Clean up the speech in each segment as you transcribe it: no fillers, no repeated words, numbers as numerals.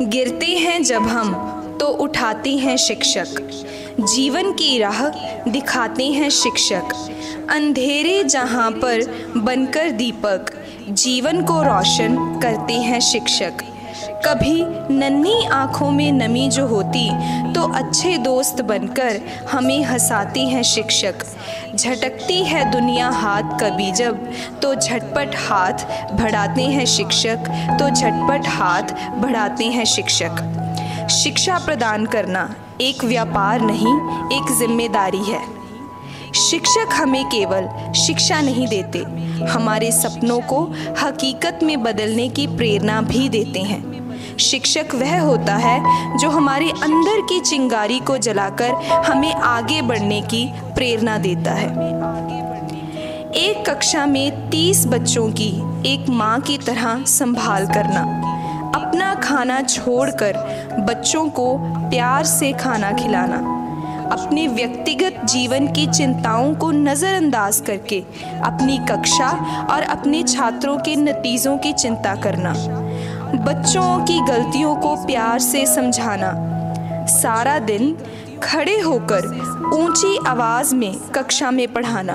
गिरते हैं जब हम तो उठाते हैं शिक्षक, जीवन की राह दिखाते हैं शिक्षक। अंधेरे जहाँ पर बनकर दीपक, जीवन को रोशन करते हैं शिक्षक। कभी नन्ही आँखों में नमी जो होती तो अच्छे दोस्त बनकर हमें हंसाते हैं शिक्षक। झटकती है दुनिया हाथ कभी जब तो झटपट हाथ बढ़ाते हैं शिक्षक, तो झटपट हाथ बढ़ाते हैं शिक्षक। शिक्षा प्रदान करना एक व्यापार नहीं, एक जिम्मेदारी है। शिक्षक हमें केवल शिक्षा नहीं देते, हमारे सपनों को हकीकत में बदलने की प्रेरणा भी देते हैं। शिक्षक वह होता है जो हमारे अंदर की चिंगारी को जलाकर हमें आगे बढ़ने की प्रेरणा देता है। एक कक्षा में 30 बच्चों की एक माँ की तरह संभाल करना, अपना खाना छोड़कर बच्चों को प्यार से खाना खिलाना, अपने व्यक्तिगत जीवन की चिंताओं को नज़रअंदाज करके अपनी कक्षा और अपने छात्रों के नतीजों की चिंता करना, बच्चों की गलतियों को प्यार से समझाना, सारा दिन खड़े होकर ऊंची आवाज़ में कक्षा में पढ़ाना,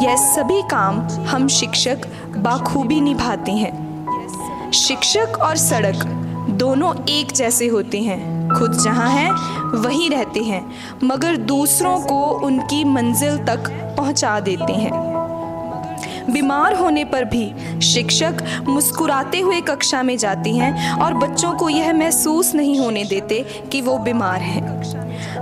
यह सभी काम हम शिक्षक बाखूबी निभाते हैं। शिक्षक और सड़क दोनों एक जैसे होते हैं, खुद जहाँ हैं वहीं रहते हैं, मगर दूसरों को उनकी मंजिल तक पहुँचा देते हैं। बीमार होने पर भी शिक्षक मुस्कुराते हुए कक्षा में जाते हैं और बच्चों को यह महसूस नहीं होने देते कि वो बीमार हैं।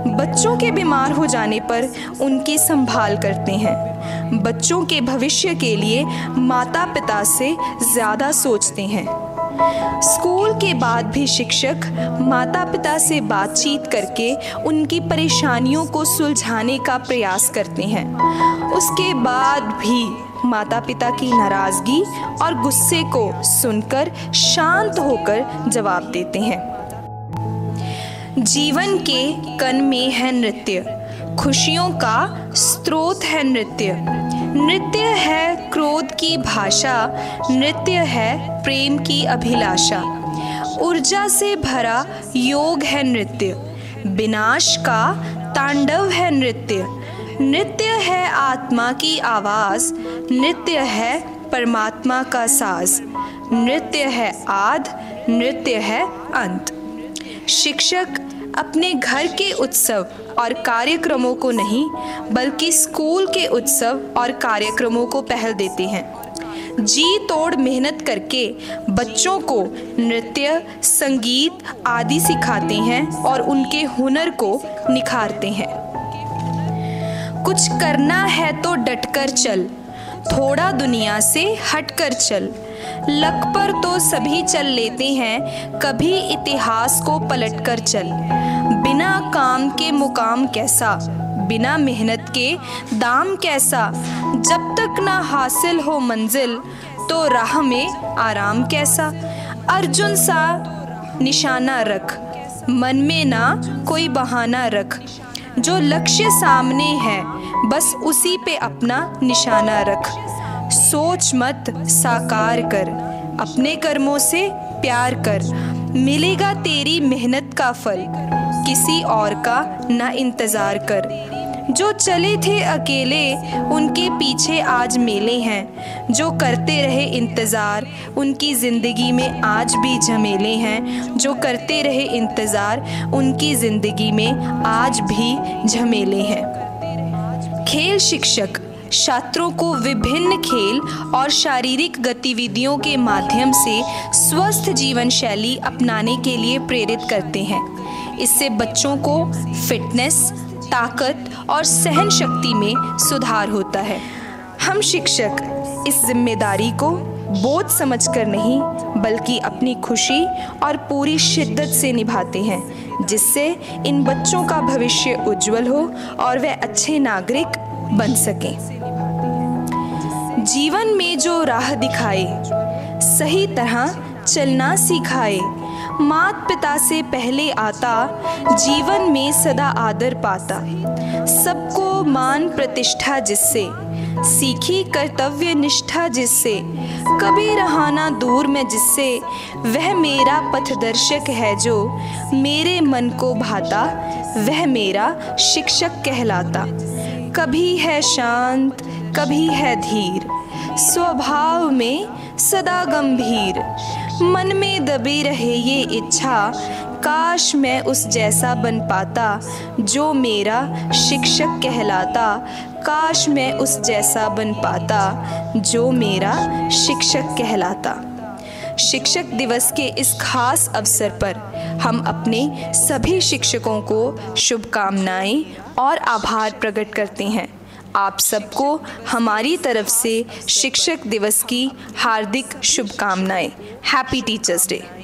बच्चों के बीमार हो जाने पर उनकी संभाल करते हैं। बच्चों के भविष्य के लिए माता पिता से ज़्यादा सोचते हैं। स्कूल के बाद भी शिक्षक माता पिता से बातचीत करके उनकी परेशानियों को सुलझाने का प्रयास करते हैं। उसके बाद भी माता पिता की नाराज़गी और गुस्से को सुनकर शांत होकर जवाब देते हैं। जीवन के कण में है नृत्य, खुशियों का स्रोत है नृत्य। नृत्य है क्रोध की भाषा, नृत्य है प्रेम की अभिलाषा। ऊर्जा से भरा योग है नृत्य, विनाश का तांडव है नृत्य। नृत्य है आत्मा की आवाज़, नृत्य है परमात्मा का साज। नृत्य है आद, नृत्य है अंत। शिक्षक अपने घर के उत्सव और कार्यक्रमों को नहीं, बल्कि स्कूल के उत्सव और कार्यक्रमों को पहल देते हैं। जी तोड़ मेहनत करके बच्चों को नृत्य, संगीत आदि सिखाते हैं और उनके हुनर को निखारते हैं। कुछ करना है तो डटकर चल, थोड़ा दुनिया से हटकर चल। लक पर तो सभी चल लेते हैं, कभी इतिहास को पलटकर चल। बिना काम के मुकाम कैसा, बिना मेहनत के दाम कैसा। जब तक ना हासिल हो मंजिल तो राह में आराम कैसा। अर्जुन सा निशाना रख, मन में ना कोई बहाना रख। जो लक्ष्य सामने है बस उसी पे अपना निशाना रख। सोच मत साकार कर, अपने कर्मों से प्यार कर। मिलेगा तेरी मेहनत का फल, किसी और का ना इंतज़ार कर। जो चले थे अकेले उनके पीछे आज मेले हैं। जो करते रहे इंतज़ार उनकी ज़िंदगी में आज भी झमेले हैं। जो करते रहे इंतज़ार उनकी ज़िंदगी में आज भी झमेले हैं। खेल शिक्षक छात्रों को विभिन्न खेल और शारीरिक गतिविधियों के माध्यम से स्वस्थ जीवन शैली अपनाने के लिए प्रेरित करते हैं। इससे बच्चों को फिटनेस, ताकत और सहन शक्ति में सुधार होता है। हम शिक्षक इस जिम्मेदारी को बोझ समझकर नहीं, बल्कि अपनी खुशी और पूरी शिद्दत से निभाते हैं, जिससे इन बच्चों का भविष्य उज्जवल हो और वे अच्छे नागरिक बन सकें। जीवन में जो राह दिखाए, सही तरह चलना सिखाए। मात पिता से पहले आता, जीवन में सदा आदर पाता। सबको मान प्रतिष्ठा जिससे, सीखी कर्तव्य निष्ठा जिससे, कभी रहा ना दूर मैं जिससे। वह मेरा पथदर्शक है जो मेरे मन को भाता, वह मेरा शिक्षक कहलाता। कभी है शांत कभी है धीर, स्वभाव में सदा गंभीर। मन में दबी रहे ये इच्छा, काश मैं उस जैसा बन पाता जो मेरा शिक्षक कहलाता। काश मैं उस जैसा बन पाता जो मेरा शिक्षक कहलाता। शिक्षक दिवस के इस खास अवसर पर हम अपने सभी शिक्षकों को शुभकामनाएं और आभार प्रकट करते हैं। आप सबको हमारी तरफ से शिक्षक दिवस की हार्दिक शुभकामनाएं। Happy teachers day.